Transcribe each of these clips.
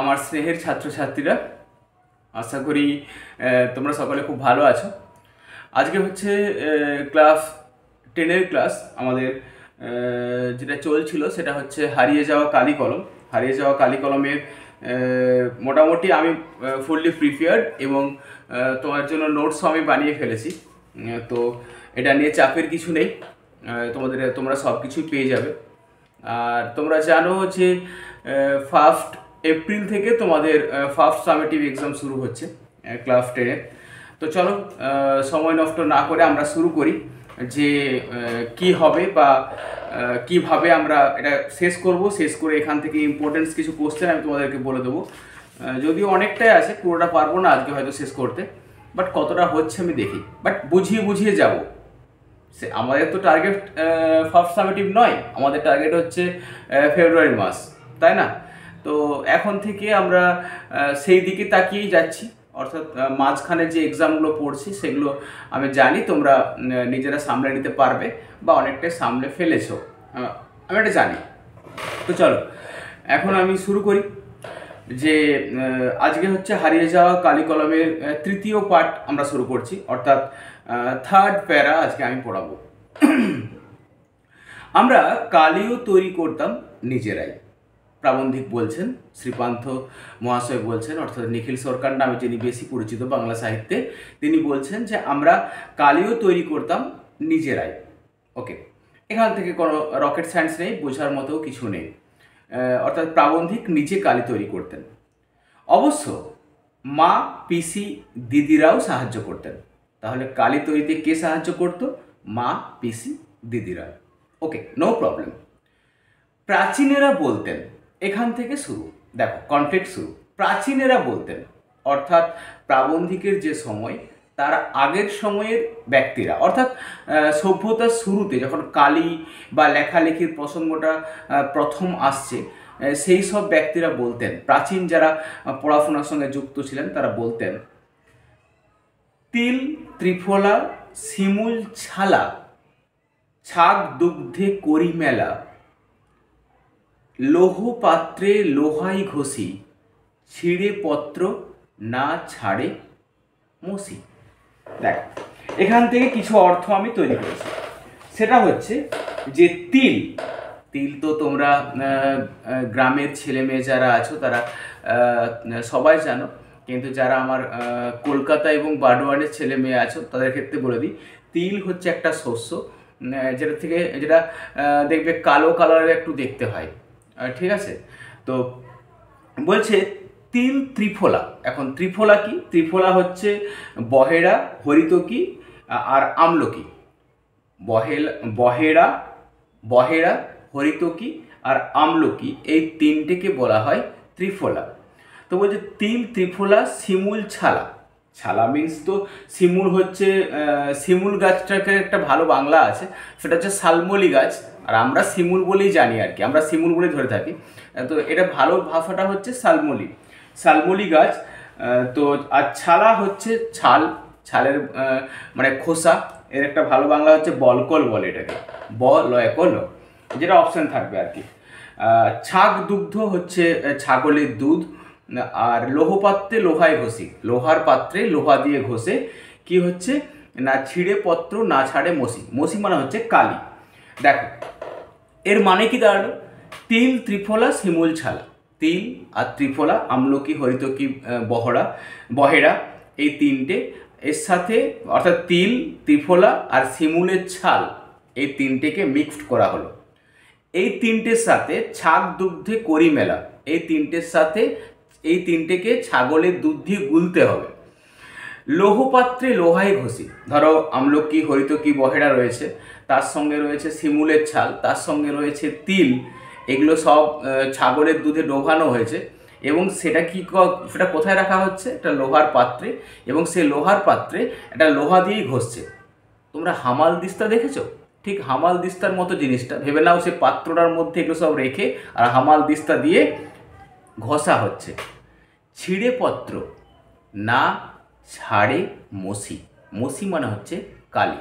আমার স্নেহের ছাত্রছাত্রীরা, আশা করি তোমরা সকলে খুব ভালো আছো। আজকে হচ্ছে ক্লাস 10-এর ক্লাস। আমাদের যেটা চলছিল সেটা হচ্ছে হারিয়ে যাওয়া কালি কলম। হারিয়ে যাওয়া কালি কলমের মোটামুটি আমি ফুললি প্রিপেয়ার্ড এবং তোমার জন্য নোটসও আমি বানিয়ে ফেলেছি। তো এটা নিয়ে চাপের কিছু নেই, তোমরা সব কিছুই পেয়ে যাবে। আর তোমরা জানো যে 1 এপ্রিল থেকে তোমাদের ফার্স্ট সামেটিভ এক্সাম শুরু হচ্ছে ক্লাস 10-এ। তো চলো সময় নষ্ট না করে আমরা শুরু করি যে কি হবে বা কিভাবে আমরা এটা শেষ করব। শেষ করে এখান থেকে ইম্পর্টেন্স কিছু কোশ্চেন আমি তোমাদেরকে বলে দেবো। যদিও অনেকটাই আছে, পুরোটা পারবো না আজকে হয়তো শেষ করতে, বাট কতটা হচ্ছে আমি দেখি, বাট বুঝিয়ে বুঝিয়ে যাব। আমাদের তো টার্গেট ফার্স্ট সামেটিভ নয়, আমাদের টার্গেট হচ্ছে ফেব্রুয়ারি মাস, তাই না? তো এখন থেকে আমরা সেই দিকে তাকিয়েই যাচ্ছি, অর্থাৎ মাঝখানে যে এক্সামগুলো পড়ছি সেগুলো আমি জানি তোমরা নিজেরা সামলে নিতে পারবে বা অনেকটাই সামলে ফেলেছো, আমি এটা জানি। তো চলো এখন আমি শুরু করি যে আজকে হচ্ছে হারিয়ে যাওয়া কালি কলমের তৃতীয় পার্ট আমরা শুরু করছি, অর্থাৎ থার্ড প্যারা আজকে আমি পড়াবো। আমরা কালিও তৈরি করতাম নিজেরাই, প্রাবন্ধিক বলছেন, শ্রীপান্থ মহাশয় বলছেন, অর্থাৎ নিখিল সরকার নামে যিনি বেশি পরিচিত বাংলা সাহিত্যে, তিনি বলছেন যে আমরা কালিও তৈরি করতাম নিজেরাই। ওকে, এখান থেকে কোনো রকেট সায়েন্স নেই, বোঝার মতো কিছু নেই। অর্থাৎ প্রাবন্ধিক নিজে কালি তৈরি করতেন। অবশ্য মা, পিসি, দিদিরাও সাহায্য করতেন। তাহলে কালি তৈরিতে কে সাহায্য করতো? মা, পিসি, দিদিরা। ওকে, নো প্রবলেম। প্রাচীনেরা বলতেন, এখান থেকে শুরু, দেখো কনফ্লিক্ট শুরু। প্রাচীনেরা বলতেন অর্থাৎ প্রাবন্ধিকের যে সময়, তার আগের সময়ের ব্যক্তিরা, অর্থাৎ সভ্যতার শুরুতে যখন কালি বা লেখালেখির প্রসঙ্গটা প্রথম আসছে, সেই সব ব্যক্তিরা বলতেন, প্রাচীন যারা পড়াশোনার সঙ্গে যুক্ত ছিলেন তারা বলতেন, তিল ত্রিফলা শিমুল ছালা, ছাগ দুগ্ধে করি মেলা, লৌহ পাত্রে লোহাই ঘষি, ছিঁড়ে পত্র না ছাড়ে মসি। দেখ, এখান থেকে কিছু অর্থ আমি তৈরি করেছি। সেটা হচ্ছে যে তিল, তিল তো তোমরা গ্রামের ছেলে মেয়ে যারা আছো তারা সবাই জানো, কিন্তু যারা আমার কলকাতা এবং বারডোয়ানের ছেলে মেয়ে আছো তাদের ক্ষেত্রে বলে দিই, তিল হচ্ছে একটা শস্য যেটা দেখবে কালো কালারের একটু দেখতে হয়, ঠিক আছে? তো বলছে তিল ত্রিফলা। এখন ত্রিফলা কি? ত্রিফলা হচ্ছে বহেড়া, হরিতকি আর আমলকি। বহেড়া, হরিতকি আর আমলকি, এই তিনটেকে বলা হয় ত্রিফলা। তো বলছে তিল ত্রিফলা শিমুল ছালা। ছালা মিন্স তো শিমুল হচ্ছে, শিমুল গাছটাকে একটা ভালো বাংলা আছে, সেটা হচ্ছে শালমলি গাছ, আর আমরা শিমুল বলেই জানি আর কি, আমরা শিমুল বলেই ধরে থাকি। তো এটা ভালো ভাষাটা হচ্ছে শালমলি গাছ। তো আর ছালা হচ্ছে ছাল, ছালের মানে খোসা, এর একটা ভালো বাংলা হচ্ছে বলকল বলে এটাকে, বলকল, যেটা অপশান থাকবে আর কি। ছাগ দুগ্ধ হচ্ছে ছাগলের দুধ। আর লোহপাত্রে লোহায় ঘষি, লোহার পাত্রে লোহা দিয়ে ঘষে কি হচ্ছে না, ছিঁড়ে পত্র না ছাড়ে মসি। মসি মানে হচ্ছে কালি। দেখো এর মানে কি দাঁড়ালো? তিল ত্রিফলা শিমুল ছালা, তিল আর ত্রিফলা, আমলকি, হরিতকি, বহেড়া, এই তিনটে এর সাথে, অর্থাৎ তিল, ত্রিফলা আর শিমুলের ছাল, এই তিনটেকে মিক্সড করা হলো। এই তিনটের সাথে ছাগ দুগ্ধে করি মেলা, এই তিনটের সাথে এই তিনটেকে ছাগলের দুধ দিয়ে গুলতে হবে। লৌহপাত্রে লোহাই ঘষি, ধরো আমলকি, হরিতকি, বহেড়া রয়েছে, তার সঙ্গে রয়েছে শিমুলের ছাল, তার সঙ্গে রয়েছে তিল, এগুলো সব ছাগলের দুধে ডোবানো হয়েছে এবং সেটা কোথায় রাখা হচ্ছে? একটা লোহার পাত্রে, এবং সেই লোহার পাত্রে একটা লোহা দিয়েই ঘষছে। তোমরা হামাল দিস্তা দেখেছো? ঠিক হামাল দিস্তার মতো জিনিসটা ভেবে নাও, সে পাত্রটার মধ্যে এগুলো সব রেখে আর হামাল দিস্তা দিয়ে ঘষা হচ্ছে। ছিঁড়ে পত্র না ছাড়ে মসি, মসি মানে হচ্ছে কালি।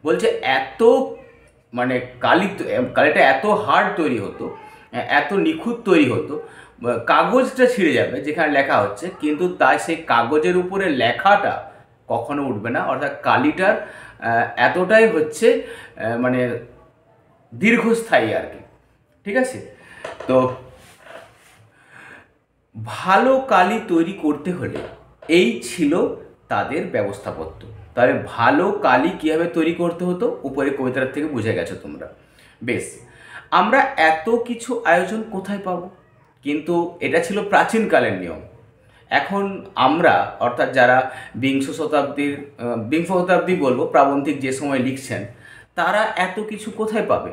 বলছে এত মানে কালিটা এত হার্ড তৈরি হতো এত নিখুঁত তৈরি হতো, কাগজটা ছিঁড়ে যাবে যেখানে লেখা হচ্ছে, কিন্তু তাই সেই কাগজের উপরে লেখাটা কখনো উঠবে না। অর্থাৎ কালিটার এতটাই হচ্ছে মানে দীর্ঘস্থায়ী আর কি। ঠিক আছে, তো ভালো কালি তৈরি করতে হলে এই ছিল তাদের ব্যবস্থাপত্র। তাহলে ভালো কালি কীভাবে তৈরি করতে হতো উপরে কবিতার থেকে বুঝে গেছো তোমরা। বেশ, আমরা এত কিছু আয়োজন কোথায় পাবো? কিন্তু এটা ছিল প্রাচীনকালের নিয়ম। এখন আমরা, অর্থাৎ যারা বিংশ শতাব্দী বলবো, প্রাবন্ধিক যে সময় লিখছেন, তারা এত কিছু কোথায় পাবে?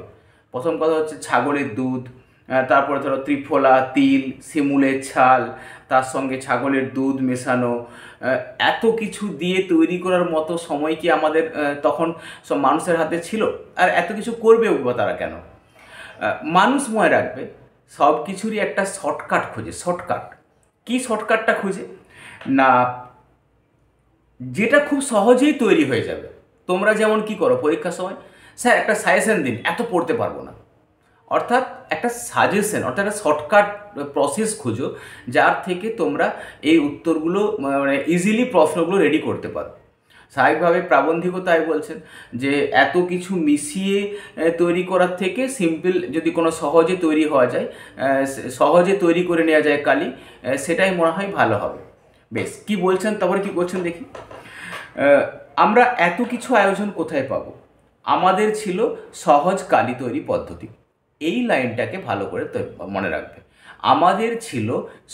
প্রথম কথা হচ্ছে ছাগলের দুধ, তারপরে ধরো ত্রিফলা, তিল, শিমুলের ছাল, তার সঙ্গে ছাগলের দুধ মেশানো, এত কিছু দিয়ে তৈরি করার মতো সময় কি আমাদের তখন সব মানুষের হাতে ছিল? আর এত কিছু করবে বা তারা কেন? মানুষ মনে রাখবে সব কিছুরই একটা শর্টকাট খোঁজে। Shortcut key? শর্টকাটটা খুঁজে না, যেটা খুব সহজেই তৈরি হয়ে যাবে। তোমরা যেমন কি করো পরীক্ষার সময়, স্যার একটা সাজেশন দিন, এত পড়তে পারবো না। অর্থাৎ একটা সাজেশন, অর্থাৎ একটা শর্টকাট প্রসেস খুঁজো যার থেকে তোমরা এই উত্তরগুলো মানে ইজিলি প্রশ্নগুলো রেডি করতে পারো। স্বাভাবিকভাবে প্রাবন্ধিকও তাই বলছেন যে এত কিছু মিশিয়ে তৈরি করার থেকে সিম্পল যদি কোনো সহজে তৈরি হওয়া যায়, সহজে তৈরি করে নেওয়া যায় কালি, সেটাই মনে হয় ভালো হবে। বেশ, কি বলছেন তারপরে কি করছেন দেখি। আমরা এত কিছু আয়োজন কোথায় পাবো? আমাদের ছিল সহজ কালি তৈরি পদ্ধতি। এই লাইনটাকে ভালো করে মনে রাখবে। আমাদের ছিল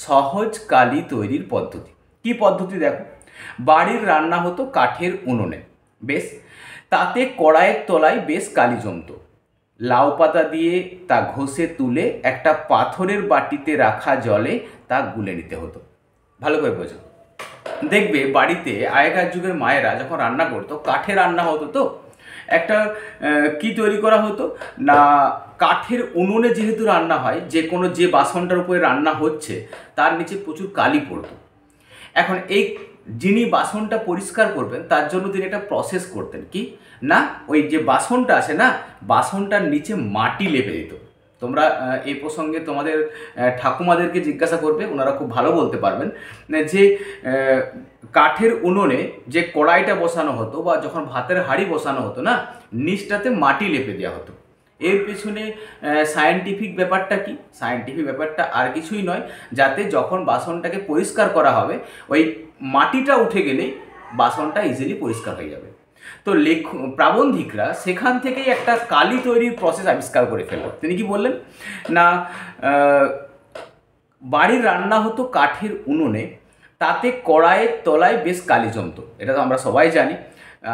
সহজ কালি তৈরির পদ্ধতি। কি পদ্ধতি দেখো, বাড়ির রান্না হতো কাঠের উনুনে। বেশ, তাতে কড়াইয়ের তলায় বেশ কালি জমতো। লাউ পাতা দিয়ে তা ঘষে তুলে একটা পাথরের বাটিতে রাখা জলে তা গুলে নিতে হতো। ভালো করে বোঝো। দেখবে বাড়িতে আগেকার যুগের মায়েরা যখন রান্না করতো, কাঠে রান্না হতো, তো একটা কি তৈরি করা হতো না, কাঠের উনুনে যেহেতু রান্না হয়, যে বাসনটার উপরে রান্না হচ্ছে তার নিচে প্রচুর কালি পড়তো। এখন এই যিনি বাসনটা পরিষ্কার করবেন তার জন্য তিনি একটা প্রসেস করতেন। কি না, ওই যে বাসনটা আছে না, বাসনটার নিচে মাটি লেপে দিত। তোমরা এই প্রসঙ্গে তোমাদের ঠাকুমাদেরকে জিজ্ঞাসা করবে, ওনারা খুব ভালো বলতে পারবেন যে কাঠের উনুনে যে কড়াইটা বসানো হতো বা যখন ভাতের হাঁড়ি বসানো হতো না, নিচটাতে মাটি লেপে দেওয়া হতো। এর পেছনে সায়েন্টিফিক ব্যাপারটা কি? সায়েন্টিফিক ব্যাপারটা আর কিছুই নয়, যাতে যখন বাসনটাকে পরিষ্কার করা হবে ওই মাটিটা উঠে গেলেই বাসনটা ইজিলি পরিষ্কার হয়ে যাবে। তো প্রাবন্ধিকরা সেখান থেকেই একটা কালি তৈরির প্রসেস আবিষ্কার করে ফেলল। তিনি কি বললেন না, বাড়ির রান্না হতো কাঠের উনুনে, তাতে কড়াইয়ের তলায় বেশ কালি জমতো। এটা তো আমরা সবাই জানি।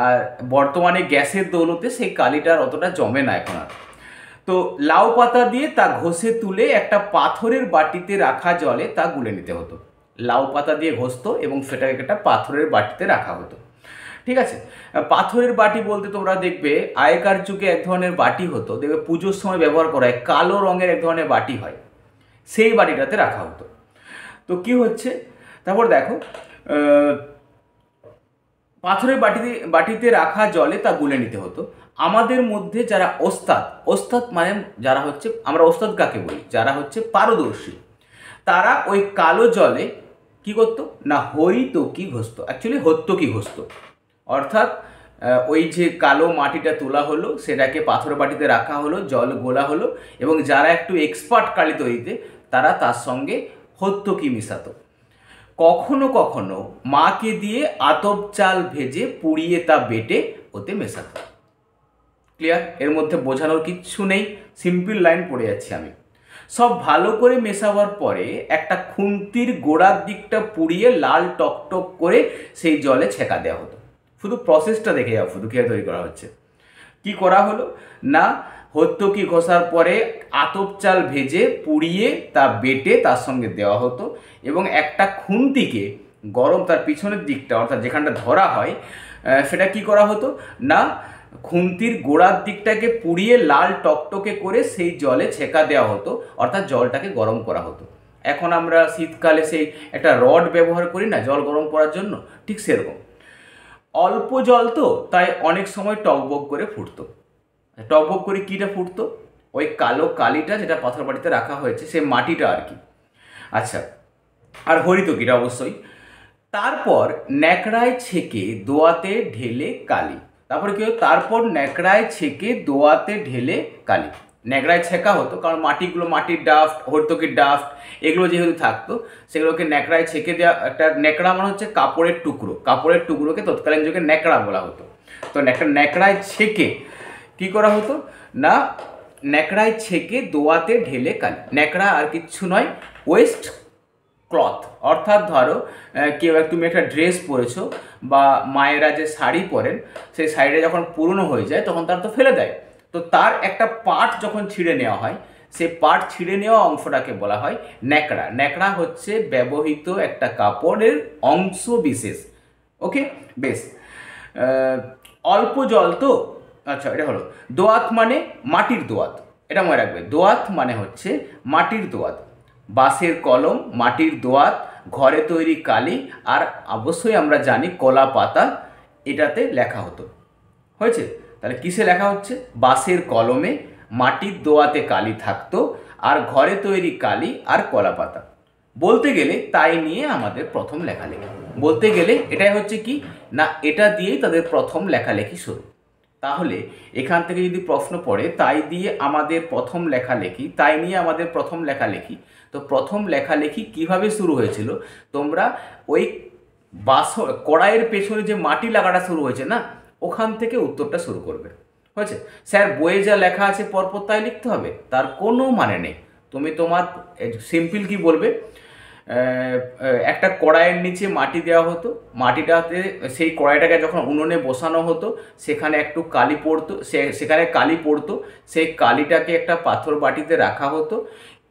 আর বর্তমানে গ্যাসের দৌলতে সেই কালিটার অতটা জমে না এখন আর। তো লাউ পাতা দিয়ে তা ঘষে তুলে একটা পাথরের বাটিতে রাখা জলে তা গুলে নিতে হতো। লাউ পাতা দিয়ে ঘষতো এবং সেটাকে একটা পাথরের বাটিতে রাখা হতো। ঠিক আছে, পাথরের বাটি বলতে তোমরা দেখবে আগেকার যুগে এক ধরনের বাটি হতো, দেখবে পুজোর সময় ব্যবহার করা হয়, কালো রঙের এক ধরনের বাটি হয়, সেই বাটিটাতে রাখা হতো। তো কি হচ্ছে, তারপর দেখো পাথরের বাটিতে রাখা জলে তা গুলে নিতে হতো। আমাদের মধ্যে যারা ওস্তাদ মানে যারা হচ্ছে, আমরা ওস্তাদ কাকে বলি, যারা হচ্ছে পারদর্শী, তারা ওই কালো জলে কি করতো না, হরিতকি ঘষতো। অ্যাকচুয়ালি হত্যকি ঘষতো। অর্থাৎ ওই যে কালো মাটিটা তোলা হলো, সেটাকে পাথরের বাটিতে রাখা হলো, জল গোলা হলো, এবং যারা একটু এক্সপার্ট কালি তৈরিতে তারা তার সঙ্গে হত্যকি মিশাতো। কখনো কখনো মাকে দিয়ে আতপ চাল ভেজে পুড়িয়ে তা বেটে ওতে মেশাতো। ক্লিয়ার? এর মধ্যে বোঝানোর কিচ্ছু নেই, সিম্পল লাইন পড়ে যাচ্ছি আমি। সব ভালো করে মেশাবার পরে একটা খুন্তির গোড়ার দিকটা পুড়িয়ে লাল টকটক করে সেই জলে ছেঁকা দেওয়া হতো। শুধু প্রসেসটা দেখে যাও, শুধু কীভাবে তৈরি করা হচ্ছে। কি করা হলো না, হত্যকি ঘষার পরে আতপ চাল ভেজে পুড়িয়ে তা বেটে তার সঙ্গে দেওয়া হতো, এবং একটা খুন্তিকে গরম, তার পিছনের দিকটা অর্থাৎ যেখানটা ধরা হয় সেটা কি করা হতো না, খুন্তির গোড়ার দিকটাকে পুড়িয়ে লাল টকটকে করে সেই জলে ছেঁকা দেওয়া হতো, অর্থাৎ জলটাকে গরম করা হতো। এখন আমরা শীতকালে সেই একটা রড ব্যবহার করি না জল গরম করার জন্য, ঠিক সেরকম। অল্প জল তো, তাই অনেক সময় টকবক করে ফুটতো। টকবক করে কীটা ফুটতো, ওই কালো কালিটা যেটা পাথর বাটিতে রাখা হয়েছে সে মাটিটা আর কি। আচ্ছা, আর হরিতকিটা অবশ্যই। তারপর ন্যাকড়ায় ছেঁকে দোয়াতে ঢেলে কালি। তারপরে কি হতো, তারপর ন্যাকড়ায় ছেঁকে দোয়াতে ঢেলে কালি। ন্যাকড়ায় ছেঁকা হতো কারণ মাটিগুলো, মাটির ডাফট, হরিতকির ডাফট এগুলো যেহেতু থাকতো সেগুলোকে ন্যাকড়ায় ছেঁকে দেওয়া। একটা ন্যাকড়া মানে হচ্ছে কাপড়ের টুকরো, কাপড়ের টুকরোকে তৎকালীন যুগে ন্যাকড়া বলা হতো। তো একটা ন্যাকড়ায় ছেঁকে কী করা হতো না, ন্যাকড়ায় ছেঁকে দোয়াতে ঢেলে কালি। ন্যাকড়া আর কিচ্ছু নয়, ওয়েস্ট ক্লথ। অর্থাৎ ধরো কেউ তুমি একটা ড্রেস পরেছো বা মায়েরা যে শাড়ি পরেন সেই শাড়িটা যখন পুরনো হয়ে যায় তখন তার তো ফেলে দেয়, তো তার একটা পার্ট যখন ছিঁড়ে নেওয়া হয় সেই পার্ট ছিঁড়ে নেওয়া অংশটাকে বলা হয় ন্যাকড়া। ন্যাকড়া হচ্ছে ব্যবহৃত একটা কাপড়ের অংশ বিশেষ। ওকে, বেশ। অল্প জল তো, আচ্ছা এটা হলো। দোয়াত মানে মাটির দোয়াত, এটা মনে রাখবে। দোয়াত মানে হচ্ছে মাটির দোয়াত। বাঁশের কলম, মাটির দোয়াত, ঘরে তৈরি কালি, আর অবশ্যই আমরা জানি কলা পাতা এটাতে লেখা হতো। হয়েছে? তাহলে কিসে লেখা হচ্ছে? বাঁশের কলমে, মাটির দোয়াতে কালি থাকতো, আর ঘরে তৈরি কালি আর কলা পাতা। বলতে গেলে তাই নিয়ে আমাদের প্রথম লেখালেখি। বলতে গেলে এটাই হচ্ছে কি না, এটা দিয়েই তাদের প্রথম লেখালেখি শুরু। তাহলে এখান থেকে যদি প্রশ্ন পড়ে তাই দিয়ে আমাদের প্রথম লেখালেখি, তাই নিয়ে আমাদের প্রথম লেখালেখি, তো প্রথম লেখালেখি কিভাবে শুরু হয়েছিল তোমরা ওই কড়াইয়ের পেছনে যে মাটি লাগাটা শুরু হয়েছে না, ওখান থেকে উত্তরটা শুরু করবে। হয়েছে? স্যার বইয়ে যা লেখা আছে পরপর তাই লিখতে হবে, তার কোনো মানে নেই। তুমি তোমার সিম্পল কি বলবে, একটা কড়াইয়ের নিচে মাটি দেওয়া হতো, মাটিটাতে সেই কড়াইটাকে যখন উনুনে বসানো হতো সেখানে একটু কালি পড়তো, সেখানে কালি পড়তো, সেই কালিটাকে একটা পাথর বাটিতে রাখা হতো,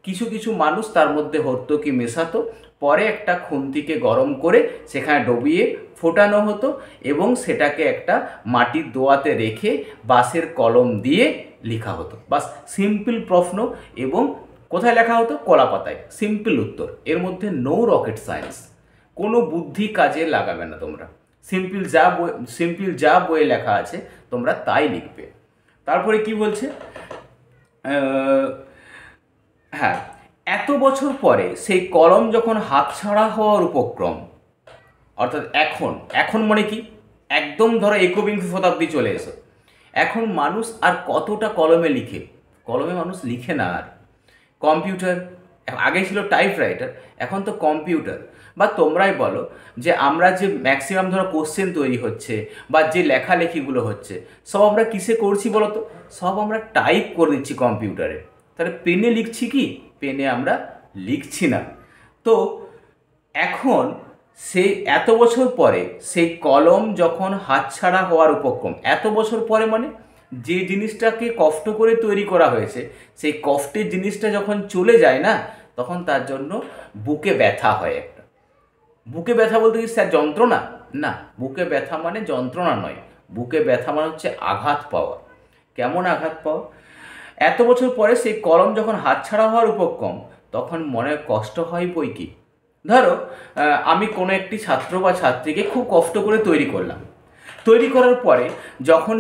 কিছু কিছু মানুষ তার মধ্যে হর্তকি মেশাতো, পরে একটা খুন্তিকে গরম করে সেখানে ডুবিয়ে ফোটানো হতো এবং সেটাকে একটা মাটির দোয়াতে রেখে বাঁশের কলম দিয়ে লেখা হতো। বাস, সিম্পল প্রশ্ন। এবং কোথায় লেখা হতো? কলা পাতায়। সিম্পল উত্তর, এর মধ্যে নো রকেট সায়েন্স, কোনো বুদ্ধি কাজে লাগাবে না তোমরা। সিম্পল যা বইয়ে লেখা আছে তোমরা তাই লিখবে। তারপরে কি বলছে, হ্যাঁ, এত বছর পরে সেই কলম যখন হাতছাড়া হওয়ার উপক্রম, অর্থাৎ এখন মানে কি, একদম ধরো একবিংশ শতাব্দী চলে এসো, এখন মানুষ আর কতটা কলমে লিখে? কলমে মানুষ লিখে না আর। কম্পিউটার, আগে ছিল টাইপরাইটার, এখন তো কম্পিউটার। বা তোমরাই বলো যে আমরা যে ম্যাক্সিমাম ধরো কোশ্চেন তৈরি হচ্ছে বা যে লেখালেখিগুলো হচ্ছে সব আমরা কিসে করছি বলো তো? সব আমরা টাইপ করে দিচ্ছি কম্পিউটারে। তাহলে পেনে লিখছি কি? পেনে আমরা লিখছি না। তো এখন সেই এত বছর পরে সেই কলম যখন হাতছাড়া হওয়ার উপক্রম, এত বছর পরে মানে যে জিনিসটাকে কষ্ট করে তৈরি করা হয়েছে সেই কষ্টের জিনিসটা যখন চলে যায় না, তখন তার জন্য বুকে ব্যথা হয় একটা। বুকে ব্যথা বলতে কি স্যার যন্ত্রণা? না, বুকে ব্যথা মানে যন্ত্রণা নয়, বুকে ব্যথা মানে হচ্ছে আঘাত পাওয়া। কেমন আঘাত পাওয়া? এত বছর পরে সেই কলম যখন হাতছাড়া হওয়ার উপক্রম তখন মনে কষ্ট হয় বই কি। ধরো আমি কোনো একটি ছাত্র বা ছাত্রীকে খুব কষ্ট করে তৈরি করলাম, তৈরি করার পরে যখন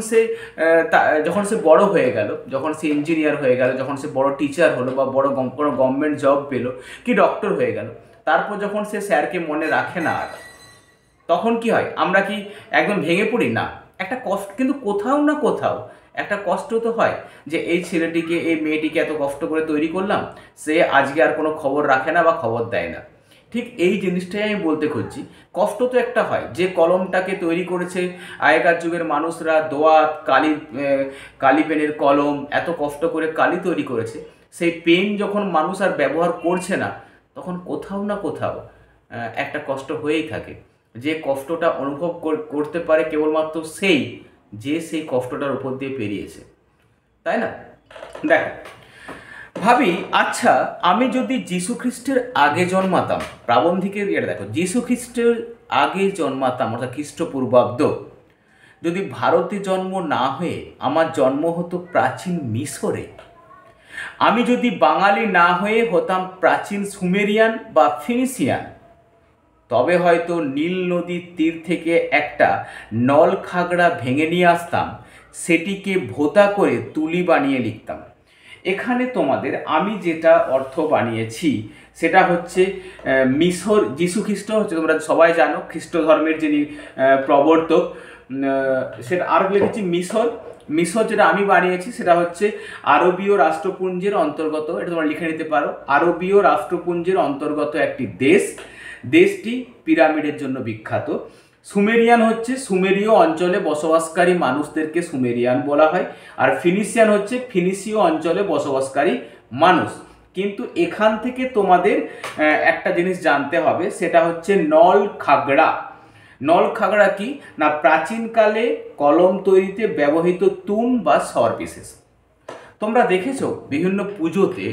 সে বড় হয়ে গেল, যখন সে ইঞ্জিনিয়ার হয়ে গেল, যখন সে বড় টিচার হলো বা বড় কোনো গভর্নমেন্ট জব পেলো কি ডক্টর হয়ে গেল, তারপর যখন সে স্যারকে মনে রাখে না আর, তখন কি হয়? আমরা কি একদম ভেঙে পড়ি? না, একটা কষ্ট কিন্তু কোথাও না কোথাও একটা কষ্ট তো হয় যে এই ছেলেটিকে, এই মেয়েটিকে এত কষ্ট করে তৈরি করলাম, সে আজকে আর কোনো খবর রাখে না বা খবর দেয় না। ঠিক এই জিনিসটাই আমি বলতে খুঁজছি, কষ্ট তো একটা হয়। যে কলমটাকে তৈরি করেছে আগেকার যুগের মানুষরা, দোয়াত, কালি পেনের কলম, এত কষ্ট করে কালি তৈরি করেছে, সেই পেন যখন মানুষ আর ব্যবহার করছে না তখন কোথাও না কোথাও একটা কষ্ট হয়েই থাকে। যে কষ্টটা অনুভব করতে পারে কেবলমাত্র সেই কষ্টটার উপর দিয়ে পেরিয়েছে, তাই না? দেখো, ভাবি আচ্ছা আমি যদি যীশু খ্রিস্টের আগে জন্মাতাম, প্রাবন্ধিকের এটা দেখো, যীশু খ্রিস্টের আগে জন্মাতাম অর্থাৎ খ্রিস্টপূর্বাব্দ, যদি ভারতে জন্ম না হয়ে আমার জন্ম হতো প্রাচীন মিশরে, আমি যদি বাঙালি না হয়ে হতাম প্রাচীন সুমেরিয়ান বা ফিনিশিয়ান, তবে হয়তো নীল নদীর তীর থেকে একটা নল খাগড়া ভেঙে নিয়ে আসতাম, সেটিকে ভোঁতা করে তুলি বানিয়ে লিখতাম এখানে তোমাদের আমি যেটা অর্থ বানিয়েছি সেটা হচ্ছে মিশর, যীশু খ্রিস্ট হচ্ছে, তোমরা সবাই জানো খ্রিস্ট ধর্মের যিনি প্রবর্তক, সেটা আর লিখেছি মিশর। মিশর যেটা আমি বানিয়েছি সেটা হচ্ছে আরবীয় রাষ্ট্রপুঞ্জের অন্তর্গত, এটা তোমরা লিখে নিতে পারো, আরবীয় রাষ্ট্রপুঞ্জের অন্তর্গত একটি দেশ। দেশটি পিরামিডের জন্য বিখ্যাত। সুমেরিয়ান হচ্ছে সুমেরীয় অঞ্চলে বসবাসকারী মানুষদেরকে সুমেরিয়ান বলা হয়, আর ফিনিশিয়ান হচ্ছে ফিনিশীয় অঞ্চলে বসবাসকারী মানুষ। কিন্তু এখান থেকে তোমাদের একটা জিনিস জানতে হবে, সেটা হচ্ছে নল খাগড়া। নল খাগড়া কি না, প্রাচীনকালে কলম তৈরিতে ব্যবহৃত তুন বা স্বর বিশেষ। তোমরা দেখেছো বিভিন্ন পুজোতে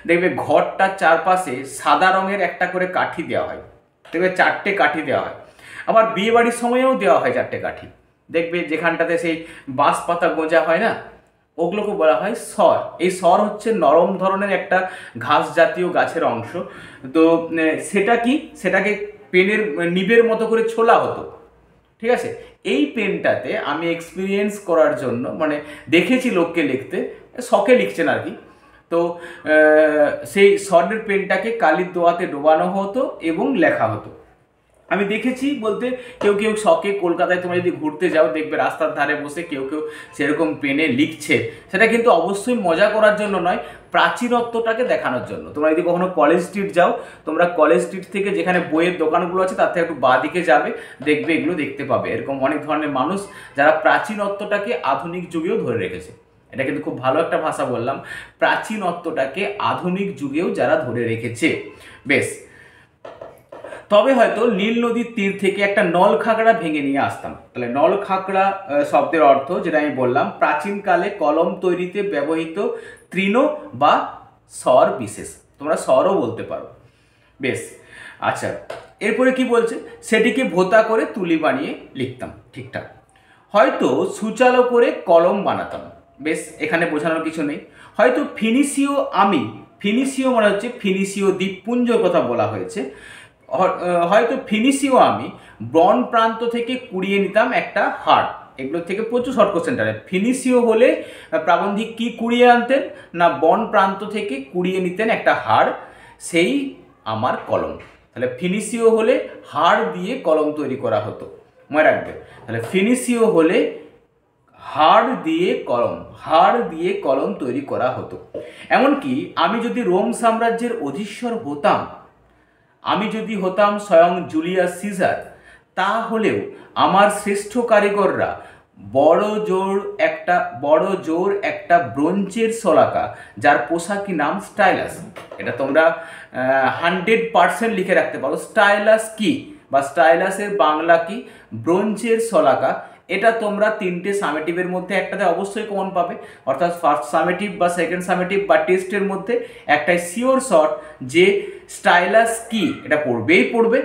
দেখবে ঘরটার চারপাশে সাদা রঙের একটা করে কাঠি দেওয়া হয়, দেখবে 4টে কাঠি দেওয়া হয়। আবার বিয়ে বাড়ির সময়েও দেওয়া হয় 4টে কাঠি। দেখবে যেখানটাতে সেই বাঁশ পাতা গোঁজা হয় না, ওগুলোকে বলা হয় স্বর। এই স্বর হচ্ছে নরম ধরনের একটা ঘাস জাতীয় গাছের অংশ। তো সেটা কি, সেটাকে পেনের নিবের মতো করে ছোলা হতো, ঠিক আছে। এই পেনটাতে আমি এক্সপিরিয়েন্স করার জন্য, মানে দেখেছি লোককে লিখতে, শখে লিখছেন আর কি, তো সেই স্বর্ণের পেনটাকে কালির দোয়াতে ডোবানো হতো এবং লেখা হতো। আমি দেখেছি বলতে, কেউ কেউ শখে, কলকাতায় তোমরা যদি ঘুরতে যাও দেখবে রাস্তার ধারে বসে কেউ কেউ সেরকম পেনে লিখছে। সেটা কিন্তু অবশ্যই মজা করার জন্য নয়, প্রাচীনত্বটাকে দেখানোর জন্য। তোমরা যদি কখনো কলেজ স্ট্রিট যাও, তোমরা কলেজ স্ট্রিট থেকে যেখানে বইয়ের দোকানগুলো আছে তার থেকে একটু বাঁ দিকে যাবে, দেখবে এগুলো দেখতে পাবে। এরকম অনেক ধরনের মানুষ যারা প্রাচীনত্বটাকে আধুনিক যুগেও ধরে রেখেছে। এটা কিন্তু খুব ভালো একটা ভাষা বললাম, প্রাচীনত্বটাকে আধুনিক যুগেও যারা ধরে রেখেছে। বেশ, তবে হয়তো নীল নদীর তীর থেকে একটা নল খাগড়া ভেঙে নিয়ে আসতাম। তাহলে নল খাগড়া শব্দের অর্থ যেটা আমি বললাম, প্রাচীনকালে কলম তৈরিতে ব্যবহৃত তৃণ বা স্বর বিশেষ, তোমরা স্বরও বলতে পারো। বেশ, আচ্ছা, এরপরে কি বলছে, সেটিকে ভোতা করে তুলি বানিয়ে লিখতাম, ঠিকঠাক। হয়তো সুচালো করে কলম বানাতাম। বেশ, এখানে বোঝানোর কিছু নেই। হয়তো ফিনিশীয় আমি, ফিনিশীয় মানে হচ্ছে ফিনিশীয় দ্বীপপুঞ্জের কথা বলা হয়েছে। হয়তো ফিনিশীয় আমি বন প্রান্ত থেকে কুড়িয়ে নিতাম একটা হাড়। এগুলো থেকে প্রচুর শর্ট কোশ্চেন টানে। ফিনিশীয় হলে প্রাবন্ধিক কি কুড়িয়ে আনতেন না, বন প্রান্ত থেকে কুড়িয়ে নিতেন একটা হাড়, সেই আমার কলম। তাহলে ফিনিশীয় হলে হাড় দিয়ে কলম তৈরি করা হতো, মনে রাখবে। তাহলে ফিনিশীয় হলে হাড় দিয়ে কলম তৈরি করা হতো। এমনকি আমি যদি রোম সাম্রাজ্যের অধীশ্বর হতাম, আমি যদি হতাম স্বয়ং জুলিয়াস সিজার, তাহলেও আমার শ্রেষ্ঠ কারিগররা বড় জোর একটা ব্রোঞ্জের শলাকা, যার পোশাকি নাম স্টাইলাস। এটা তোমরা 100% লিখে রাখতে পারো। স্টাইলাস কি বা স্টাইলাসের বাংলা কি, ব্রোঞ্জের শলাকা। এটা তোমরা 3টে সামেটিভের মধ্যে একটাতে অবশ্যই কমন পাবে, অর্থাৎ ফার্স্ট সামেটিভ বা সেকেন্ড সামেটিভ বা টেস্টের মধ্যে একটাই শিওর শর্ট যে স্টাইলাস কি, এটা পড়বে।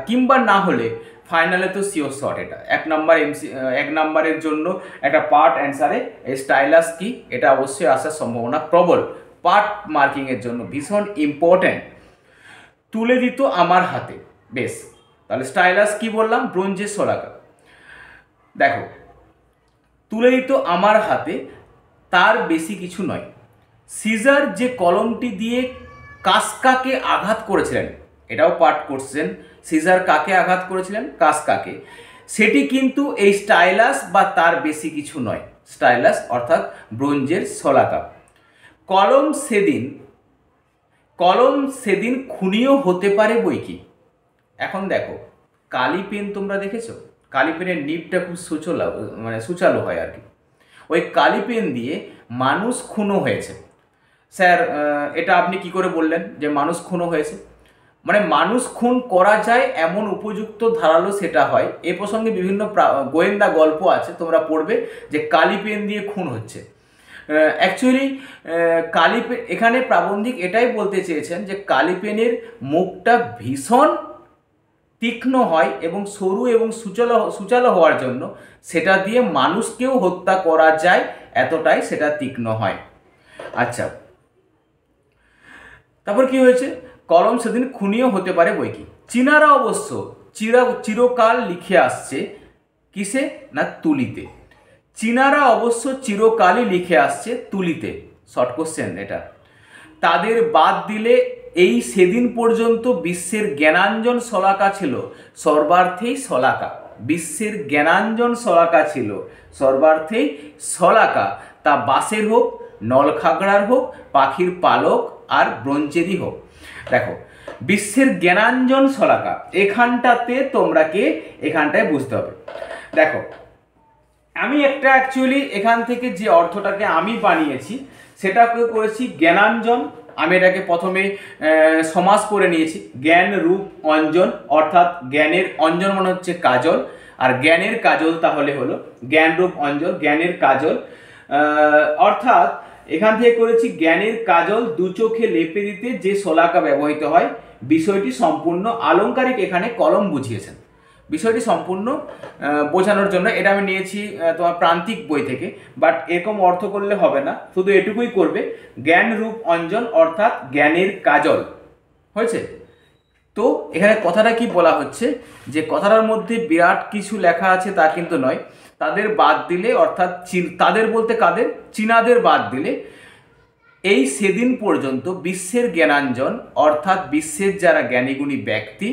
কিংবা না হলে ফাইনালে তো শিওর শর্ট। এটা 1 নম্বরের জন্য একটা পার্ট অ্যান্সারে এই স্টাইলাস কি, এটা অবশ্যই আসার সম্ভাবনা প্রবল। পার্ট মার্কিংয়ের জন্য ভীষণ ইম্পর্ট্যান্ট। তুলে দিত আমার হাতে। বেশ, তাহলে স্টাইলাস কি বললাম, ব্রোঞ্জের শলাকা। দেখো, তুলে দিত আমার হাতে, তার বেশি কিছু নয়। সিজার যে কলমটি দিয়ে কাসকাকে আঘাত করেছিলেন, এটাও পার্ট কোশ্চেন। সিজার কাকে আঘাত করেছিলেন, কাসকাকে, সেটি কিন্তু এই স্টাইলাস বা তার বেশি কিছু নয়। স্টাইলাস অর্থাৎ ব্রোঞ্জের শলাকা। কলম সেদিন খুনিও হতে পারে বই কি। এখন দেখো, কালি পেন তোমরা দেখেছো, কালি পেনের নিবটা খুব সুচালো হয় আর কি। ওই কালি পেন দিয়ে মানুষ খুনও হয়েছে। স্যার, এটা আপনি কি করে বললেন যে মানুষ খুনও হয়েছে? মানে মানুষ খুন করা যায় এমন উপযুক্ত ধারালো সেটা হয়। এ প্রসঙ্গে বিভিন্ন গোয়েন্দা গল্প আছে, তোমরা পড়বে যে কালি পেন দিয়ে খুন হচ্ছে। অ্যাকচুয়ালি কালি পেন, এখানে প্রাবন্ধিক এটাই বলতে চেয়েছেন যে কালি পেনের মুখটা ভীষণ তীক্ষ্ণ হয় এবং সরু এবং সুচালো হওয়ার জন্য সেটা দিয়ে মানুষকেও হত্যা করা যায়, এতটাই সেটা তীক্ষ্ণ হয়। আচ্ছা, তারপর কি হয়েছে, কলম সেদিন খুনিও হতে পারে বই কি। চীনারা অবশ্য চিরকাল লিখে আসছে কিসে না, তুলিতে। চীনারা অবশ্য চিরকালই লিখে আসছে তুলিতে। শর্ট কোশ্চেন এটা। তাদের বাদ দিলে এই সেদিন পর্যন্ত বিশ্বের জ্ঞানাঞ্জন শলাকা ছিল সর্বার্থেই শলাকা। বিশ্বের জ্ঞানাঞ্জন শলাকা ছিল সর্বার্থেই শলাকা, তা বাঁশের হোক, নলখাগড়ার হোক, পাখির পালক আর ব্রোঞ্জেরই হোক। দেখো, বিশ্বের জ্ঞানাঞ্জন শলাকা এখানটাতে তোমরাকে এখানটায় বুঝতে হবে। দেখো, আমি একটা অ্যাকচুয়ালি এখান থেকে যে অর্থটাকে আমি বানিয়েছি সেটাকে করেছি জ্ঞানাঞ্জন। আমি এটাকে প্রথমে সমাস করে নিয়েছি, জ্ঞান রূপ অঞ্জন, অর্থাৎ জ্ঞানের অঞ্জন মানে হচ্ছে কাজল, আর জ্ঞানের কাজল তাহলে হলো জ্ঞান রূপ অঞ্জন, জ্ঞানের কাজল। অর্থাৎ এখান থেকে করেছি জ্ঞানের কাজল দু চোখে লেপে দিতে যে শলাকা ব্যবহৃত হয়, বিষয়টি সম্পূর্ণ আলংকারিক এখানে কলম বুঝিয়েছেন। বিষয়টি সম্পূর্ণ বোঝানোর জন্য এটা আমি নিয়েছি তোমার প্রান্তিক বই থেকে, বাট এরকম অর্থ করলে হবে না, শুধু এটুকুই করবে জ্ঞান রূপ অঞ্জন অর্থাৎ জ্ঞানের কাজল। হয়েছে? তো এখানে কথাটা কি বলা হচ্ছে যে কথাটার মধ্যে বিরাট কিছু লেখা আছে তা কিন্তু নয়। তাদের বাদ দিলে, অর্থাৎ তাদের বলতে কাদের, চীনাদের বাদ দিলে এই সেদিন পর্যন্ত বিশ্বের জ্ঞানাঞ্জন অর্থাৎ বিশ্বের যারা জ্ঞানীগুণী ব্যক্তি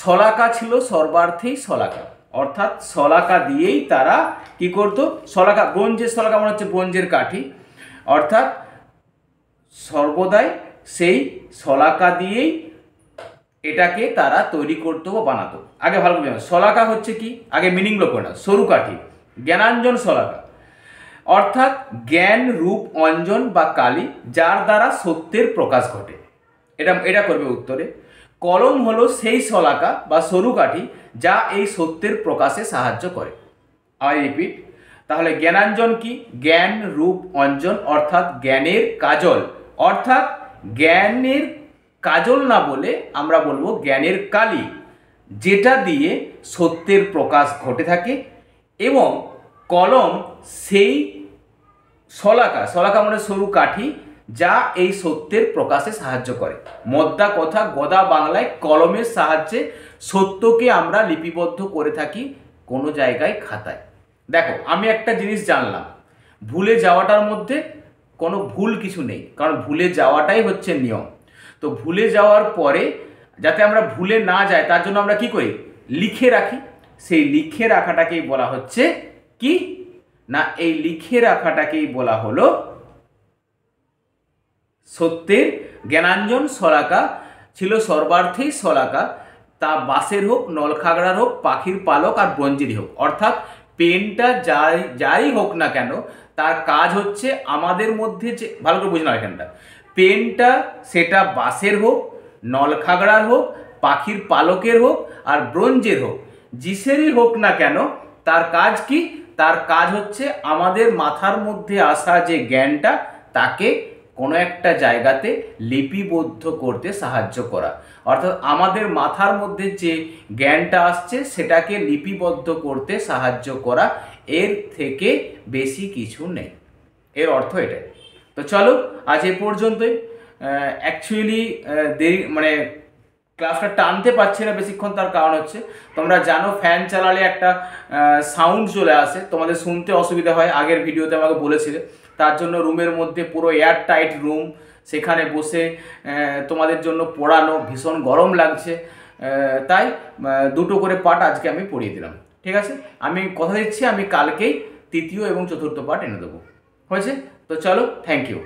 শলাকা ছিল সর্বার্থেই শলাকা, অর্থাৎ শলাকা দিয়েই তারা কি করত, শলাকা ব্রোঞ্জের শলাকা মানে হচ্ছে ব্রোঞ্জের কাঠি, অর্থাৎ সর্বদাই সেই শলাকা দিয়েই এটাকে তারা তৈরি করতো বা বানাতো। আগে ভালো করে শলাকা হচ্ছে কি, আগে মিনিং লক্ষ্য না, সরু কাঠি, জ্ঞানাঞ্জন শলাকা অর্থাৎ জ্ঞান রূপ অঞ্জন বা কালি যার দ্বারা সত্যের প্রকাশ ঘটে। এটা করবে উত্তরে। কলম হলো সেই শলাকা বা সরু কাঠি যা এই সত্যের প্রকাশে সাহায্য করে। আই রিপিট, তাহলে জ্ঞানাঞ্জন কি, জ্ঞান রূপ অঞ্জন অর্থাৎ জ্ঞানের কাজল, অর্থাৎ জ্ঞানের কাজল না বলে আমরা বলবো জ্ঞানের কালি, যেটা দিয়ে সত্যের প্রকাশ ঘটে থাকে। এবং কলম সেই শলাকা, শলাকা মানে সরু কাঠি যা এই সত্যের প্রকাশে সাহায্য করে। মোদ্দা কথা, গোদা বাংলায় কলমের সাহায্যে সত্যকে আমরা লিপিবদ্ধ করে থাকি কোনো জায়গায় খাতায়। দেখো, আমি একটা জিনিস জানলাম, ভুলে যাওয়াটার মধ্যে কোনো ভুল কিছু নেই, কারণ ভুলে যাওয়াটাই হচ্ছে নিয়ম। তো ভুলে যাওয়ার পরে যাতে আমরা ভুলে না যাই তার জন্য আমরা কি করি, লিখে রাখি। সেই লিখে রাখাটাকেই বলা হচ্ছে কি না, এই লিখে রাখাটাকেই বলা হলো সত্যের জ্ঞানাঞ্জন শলাকা ছিল সর্বার্থেই শলাকা, তা বাঁশের হোক, নলখাগড়ার হোক, পাখির পালক আর ব্রোঞ্জেরই হোক। অর্থাৎ পেনটা যাই হোক না কেন তার কাজ হচ্ছে আমাদের মধ্যে যে, ভালো করে বুঝে নাও এখানটা, পেনটা সেটা বাঁশের হোক, নলখাগড়ার হোক, পাখির পালকের হোক আর ব্রোঞ্জের হোক, যিসেরই হোক না কেন তার কাজ কি, তার কাজ হচ্ছে আমাদের মাথার মধ্যে আসা যে জ্ঞানটা তাকে কোনো একটা জায়গাতে লিপিবদ্ধ করতে সাহায্য করা। অর্থাৎ আমাদের মাথার মধ্যে যে জ্ঞানটা আসছে সেটাকে লিপিবদ্ধ করতে সাহায্য করা, এর থেকে বেশি কিছু নেই। এর অর্থ এটাই। তো চলো আজ এ পর্যন্তই। অ্যাকচুয়ালি দেরি মানে ক্লাসটা টানতে পারছি না বেশিক্ষণ, তার কারণ হচ্ছে তোমরা জানো ফ্যান চালালে একটা সাউন্ড চলে আসে, তোমাদের শুনতে অসুবিধা হয়, আগের ভিডিওতে আমাকে বলেছিলে। তার জন্য রুমের মধ্যে পুরো এয়ার টাইট রুম, সেখানে বসে তোমাদের জন্য পড়ানো, ভীষণ গরম লাগছে, তাই দুটো করে পার্ট আজকে আমি পড়িয়ে দিলাম। ঠিক আছে, আমি কথা দিচ্ছি আমি কালকেই তৃতীয় এবং চতুর্থ পার্ট এনে দেবো। হয়েছে? তো চলো, থ্যাংক ইউ।